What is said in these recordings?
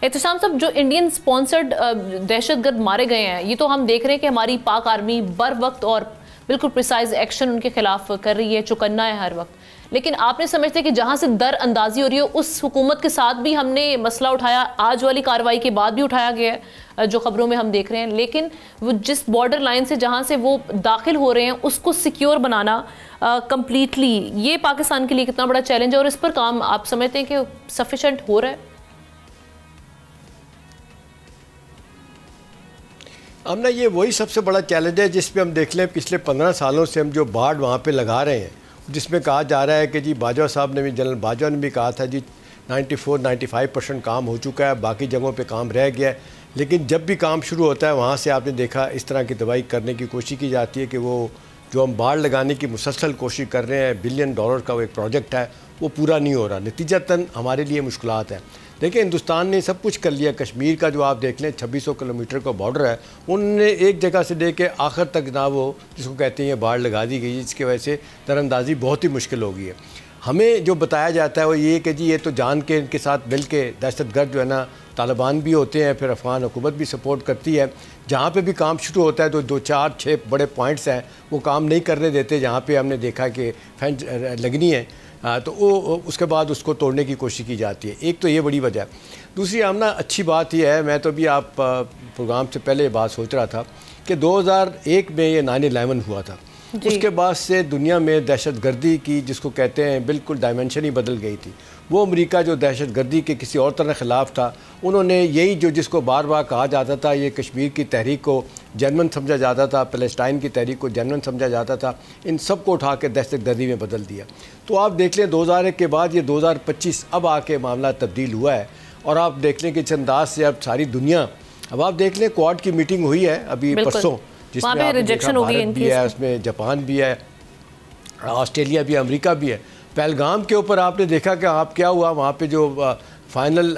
احتشام صاحب، جو Indian sponsored دہشت گرد مارے گئے ہیں، یہ تو ہم دیکھ رہے ہیں کہ ہماری پاک آرمی بر وقت اور بالکل پریسائز ایکشن ان کے خلاف کر رہی ہے، چوکنا ہے ہر وقت. لیکن آپ نے سمجھتے کہ جہاں سے در اندازی ہو رہی ہے اس حکومت کے ساتھ بھی ہم نے مسئلہ اٹھایا، آج والی کارروائی کے بعد بھی اٹھایا گیا ہے جو خبروں میں ہم دیکھ رہے ہیں، لیکن وہ جس بارڈر لائن سے جہاں سے وہ داخل ہو رہے ہیں اس کو سیکیور بنانا کمپلیٹلی، یہ پاکستان کے لیے کتنا بڑا چیلنج ہے، اور اس پر کام آپ سمجھتے ہیں کہ سفیشینٹ ہو رہا ہے؟ ہم یہ وہی سب سے بڑا چیلنج ہے جس پہ ہم دیکھ لیں پچھلے 15 سالوں سے ہم جو بارڈ وہاں پہ لگا رہے ہیں، جس میں کہا جا رہا ہے کہ جی باجوہ صاحب نے بھی، جنرل باجوہ نے بھی کہا تھا جی 94-95% کام ہو چکا ہے، باقی جگہوں پہ کام رہ گیا ہے. لیکن جب بھی کام شروع ہوتا ہے وہاں سے آپ نے دیکھا اس طرح کی دوائی کرنے کی کوشش کی جاتی ہے کہ وہ جو ہم بارڈ لگانے کی مسلسل کوشش کر رہے ہیں، $1 بلین کا وہ ایک پروجیکٹ ہے، وہ پورا نہیں ہو رہا. نتیجتاً ہمارے لیے مشکلات ہیں. دیکھیں ہندوستان نے سب کچھ کر لیا. کشمیر کا جو آپ دیکھ لیں 2600 کلومیٹر کا بارڈر ہے، انہوں نے ایک جگہ سے لے کے آخر تک نہ وہ جس کو کہتے ہیں یہ بارڈ لگا دی گئی، جس کی وجہ سے در اندازی بہت ہی مشکل ہو گئی ہے. ہمیں جو بتایا جاتا ہے وہ یہ کہ جی یہ تو جان کے ان کے ساتھ مل کے دہشت گرد جو ہے نا طالبان بھی ہوتے ہیں، پھر افغان حکومت بھی سپورٹ کرتی ہے. جہاں پہ بھی کام شروع ہوتا ہے تو 2-4-6 بڑے پوائنٹس ہیں وہ کام نہیں کرنے دیتے، جہاں پہ ہم نے دیکھا کہ فینس لگنی ہے تو وہ اس کے بعد اس کو توڑنے کی کوشش کی جاتی ہے. ایک تو یہ بڑی وجہ ہے. دوسری آمنہ اچھی بات یہ ہے، میں تو بھی آپ پروگرام سے پہلے یہ بات سوچ رہا تھا کہ 2001 میں یہ 9/11 ہوا تھا. اس کے بعد سے دنیا میں دہشت گردی کی جس کو کہتے ہیں بالکل ڈائمنشن ہی بدل گئی تھی. وہ امریکہ جو دہشت گردی کے کسی اور طرح خلاف تھا، انہوں نے یہی جو جس کو بار بار کہا جاتا تھا یہ کشمیر کی تحریک کو جرمن سمجھا جاتا تھا، فلسطین کی تحریک کو جرمن سمجھا جاتا تھا، ان سب کو اٹھا کے دہشت گردی میں بدل دیا. تو آپ دیکھ لیں 2001 کے بعد یہ 2025 اب آ کے معاملہ تبدیل ہوا ہے. اور آپ دیکھ لیں کہ اس انداز سے اب ساری دنیا، اب آپ دیکھ لیں کوارڈ کی میٹنگ ہوئی ہے ابھی پرسوں، جس میں آپ دیکھا بھارت بھی ہے، اس میں جاپان بھی ہے، آسٹریلیا بھی ہے، امریکہ بھی ہے. پہلگام کے اوپر آپ نے دیکھا کہ آپ کیا ہوا وہاں پہ جو فائنل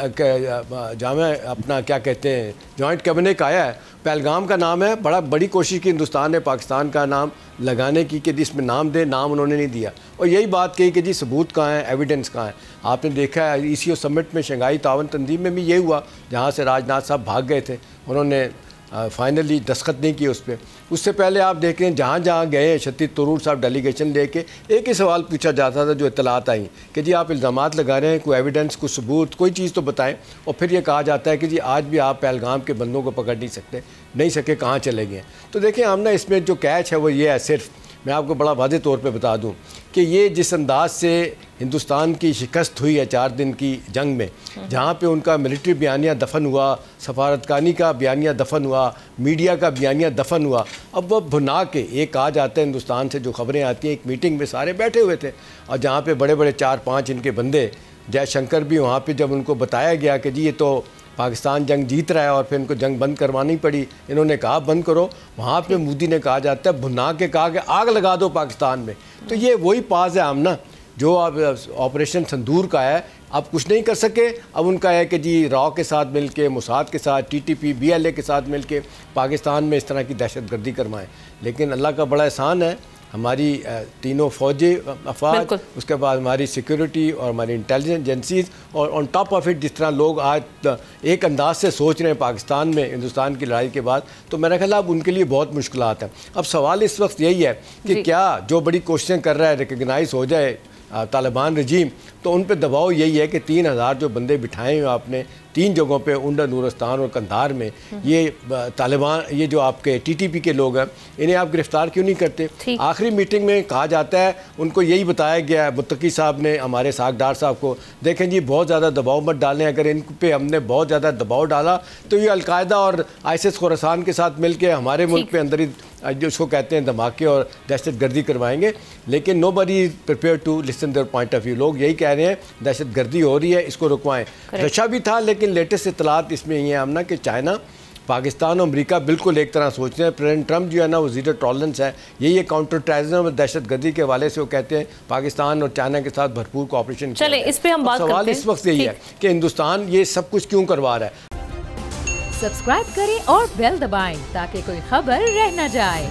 جامع اپنا کیا کہتے ہیں جوائنٹ کیبنٹ آیا ہے، پہلگام کا نام ہے. بڑی کوشش کی ہندوستان نے پاکستان کا نام لگانے کی کہ اس میں نام دے، نام انہوں نے نہیں دیا. اور یہی بات کہی کہ جی ثبوت کہاں ہے، ایویڈنس کہاں ہے. آپ نے دیکھا ہے ECO سمٹ میں شنگھائی تعاون تنظیم میں بھی یہ ہوا، جہاں سے راجناتھ صاحب بھاگ گئے تھے، انہوں نے فائنلی دستخط نہیں کیے اس پہ. اس سے پہلے آپ دیکھیں جہاں جہاں گئے شتی ترور صاحب ڈیلیگیشن لے کے، ایک ہی سوال پوچھا جاتا تھا جو اطلاعات آئیں کہ جی آپ الزامات لگا رہے ہیں، کوئی ایویڈنس، کوئی ثبوت، کوئی چیز تو بتائیں. اور پھر یہ کہا جاتا ہے کہ جی آج بھی آپ پہلگام کے بندوں کو پکڑ نہیں سکے، کہاں چلے گئے. تو دیکھیں ہم اس میں جو کیچ ہے وہ یہ ہے، صرف میں آپ کو بڑا واضح طور پہ بتا دوں کہ یہ جس انداز سے ہندوستان کی شکست ہوئی ہے 4 دن کی جنگ میں، جہاں پہ ان کا ملٹری بیانیہ دفن ہوا، سفارتکانی کا بیانیہ دفن ہوا، میڈیا کا بیانیہ دفن ہوا. اب وہ بھنا کے ایک کہا جاتا ہے ہندوستان سے جو خبریں آتی ہیں، ایک میٹنگ میں سارے بیٹھے ہوئے تھے اور جہاں پہ بڑے بڑے 4-5 ان کے بندے، جے شنکر بھی وہاں پہ، جب ان کو بتایا گیا کہ جی یہ تو پاکستان جنگ جیت رہا ہے اور پھر ان کو جنگ بند کروانی پڑی، انہوں نے کہا بند کرو. وہاں پہ مودی نے کہا جاتا ہے بھنا کے کہا کہ آگ لگا دو پاکستان میں. تو یہ وہی پاز ہے آمنہ جو اب آپریشن سندور کا ہے. اب کچھ نہیں کر سکے، اب ان کا ہے کہ جی راؤ کے ساتھ مل کے، موساد کے ساتھ، TTP BLA کے ساتھ مل کے پاکستان میں اس طرح کی دہشت گردی کرمائیں. لیکن اللہ کا بڑا احسان ہے، ہماری تینوں فوجی افواج، اس کے بعد ہماری سیکیورٹی اور ہماری انٹیلیجنس ایجنسیز، اور آن ٹاپ آف اٹ جس طرح لوگ آج ایک انداز سے سوچ رہے ہیں پاکستان میں ہندوستان کی لڑائی کے بعد، تو میرا خیال اب ان کے لیے بہت مشکلات ہیں. اب سوال اس وقت یہی ہے کہ کیا جو بڑی کوششیں کر رہا ہے ریکگنائز ہو جائے طالبان رجیم، تو ان پہ دباؤ یہی ہے کہ 3000 جو بندے بٹھائے ہیں آپ نے 3 جگہوں پہ، اونڈا، نورستان اور قندھار میں، یہ طالبان، یہ جو آپ کے TTP کے لوگ ہیں، انہیں آپ گرفتار کیوں نہیں کرتے؟ آخری میٹنگ میں کہا جاتا ہے، ان کو یہی بتایا گیا ہے متقی صاحب نے، ہمارے ساکھدار صاحب کو، دیکھیں جی بہت زیادہ دباؤ مت ڈالیں، اگر ان پہ ہم نے بہت زیادہ دباؤ ڈالا تو یہ القاعدہ اور ISIS خوراسان کے ساتھ مل کے ہمارے ملک پہ اندر ہی جو اس کو کہتے ہیں دھماکے اور دہشت گردی کروائیں گے. لیکن nobody is prepared to listen their point of view. لوگ یہی کہہ رہے ہیں دہشت گردی ہو رہی ہے، اس کو رکوائیں. رشا بھی تھا، لیکن لیٹسٹ اطلاعات اس میں یہ ہے آمنہ کہ چائنا، پاکستان اور امریکہ بالکل ایک طرح سوچ رہے ہیں. پریزیڈنٹ ٹرمپ جو ہے نا وہ زیرو ٹالرنس ہے، یہ کاؤنٹر ٹیررزم اور دہشت گردی کے حوالے سے وہ کہتے ہیں پاکستان اور چائنا کے ساتھ بھرپور کوآپریشن. چلیں اس پہ ہم بات کرتے ہیں. سوال اس وقت یہی ہے کہ ہندوستان یہ سب کچھ کیوں کروا رہا ہے. سبسکرائب کریں اور بیل دبائیں تاکہ کوئی خبر رہ نہ جائے.